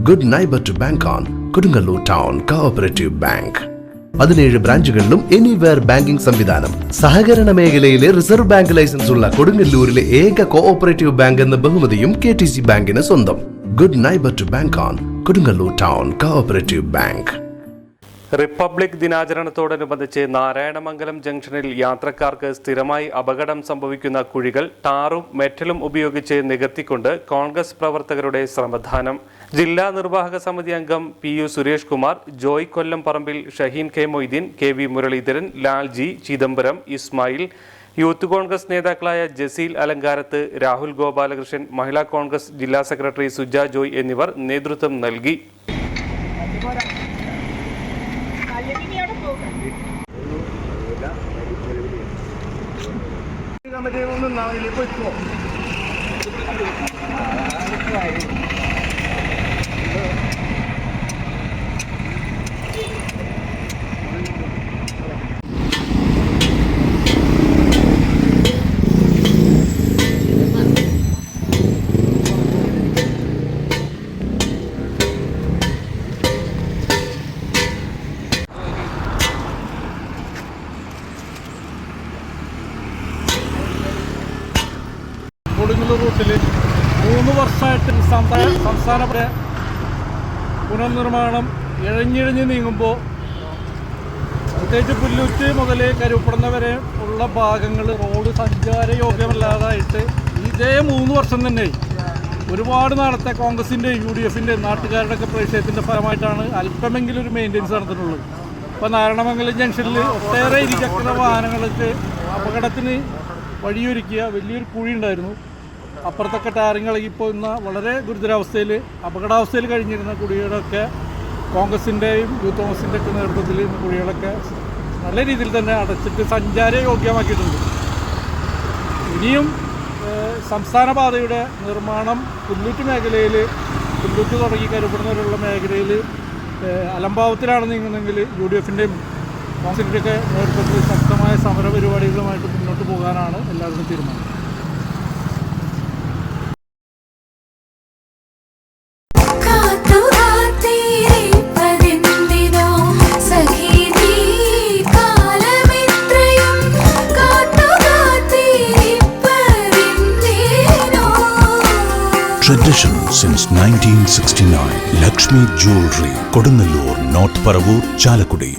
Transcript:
Good neighbour to bank on Kodungallur town cooperative bank. 17 ബ്രാഞ്ചുകളിലും anywhere banking സംവിധാനം. സഹകരണ മേഖലയിലെ റിസർവ് ബാങ്ക് ലൈസൻസ് ഉള്ള കൊടുങ്ങല്ലൂരിലെ ഏക കോഓപ്പറേറ്റീവ് ബാങ്ക് എന്ന ബഹുമതിയും KTC ബാങ്കിന് സ്വന്തം. Good neighbour to bank on Kodungallur town cooperative bank. Republic ദിനാചരണത്തോടനുബന്ധിച്ച് നാരായണമംഗലം ജംഗ്ഷനിൽ യാത്രക്കാർക്ക് സ്ഥിരമായി അപകടം സംഭവിക്കുന്ന കുഴികൾ ടാറും മെറ്റലും ഉപയോഗിച്ച് നികത്തിക്കൊണ്ട് കോൺഗ്രസ് പ്രവർത്തകരുടെ ശ്രമദാനം. ജില്ലാ നിർവാഹക സമിതി അംഗം PU Suresh Kumar, Joy Kollamparambil, Shaheen K Moitheen, KV Muraleedharan, Lalji Chidambaram, Ismail, Youth Congress നേതാക്കളായ ജസീൽ അലങ്കാരത്ത്, രാഹുൽ ഗോപാലകൃഷ്ണൻ, മഹിളാ കോൺഗ്രസ് ജില്ലാ സെക്രട്ടറി സുജ ജോയ് എന്നിവർ നേതൃത്വം നൽകി. കൊടുങ്ങല്ലൂർ റൂട്ടിൽ 3 വർഷമായിട്ട് സംസ്ഥാന പുനർനിർമ്മാണം ഇഴഞ്ഞിഴഞ്ഞ് നീങ്ങുമ്പോൾ പ്രത്യേകിച്ച് പുല്ലൂറ്റ് മുതൽ കരുപ്പടന്ന വരെ ഉള്ള ഭാഗങ്ങൾ റോഡ് സഞ്ചാരയോഗ്യമല്ലാതായിട്ട് ഇതേ 3 വർഷം തന്നെ ഒരുപാട് നാളത്തെ കോൺഗ്രസിൻ്റെ UDFിൻ്റെ നാട്ടുകാരുടെ ഒക്കെ പ്രതിഷേധത്തിൻ്റെ ഫലമായിട്ടാണ് അല്പമെങ്കിലും ഒരു മെയിൻ്റെനൻസ് നടന്നിട്ടുള്ളത്. ഇപ്പോൾ നാരായണമംഗലം ജംഗ്ഷനിൽ ഒട്ടേറെ ഇരുചക്ര വാഹനങ്ങൾക്ക് അപകടത്തിന് വഴിയൊരുക്കിയ വലിയൊരു കുഴി ഉണ്ടായിരുന്നു. അപ്പുറത്തൊക്കെ ടാറിങ് ഇപ്പോൾ ഇന്ന് വളരെ ഗുരുതരാവസ്ഥയിൽ അപകടാവസ്ഥയിൽ കഴിഞ്ഞിരുന്ന കുഴികളൊക്കെ കോൺഗ്രസിൻ്റെയും യൂത്ത് കോൺഗ്രസിൻ്റെ ഒക്കെ നേതൃത്വത്തിൽ ഇന്ന് കുഴികളൊക്കെ നല്ല രീതിയിൽ തന്നെ അടച്ചിട്ട് സഞ്ചാരയോഗ്യമാക്കിയിട്ടുണ്ട്. ഇനിയും സംസ്ഥാന പാതയുടെ നിർമ്മാണം പുല്ലൂറ്റ് മേഖലയിൽ, പുല്ലൂറ്റ് തുടങ്ങി കരുപ്പെടുന്നവരുള്ള മേഖലയിൽ അലംഭാവത്തിലാണ് നീങ്ങുന്നതെങ്കിൽ UDFിൻ്റെയും കോൺഗ്രസിൻ്റെയൊക്കെ നേതൃത്വത്തിൽ ശക്തമായ സമര പരിപാടികളുമായിട്ട് മുന്നോട്ട് പോകാനാണ് എല്ലാവരുടെയും തീരുമാനം. Tradition since 1969. Lakshmi Jewelry, Kodunallur, North Paravur, Chalakudi.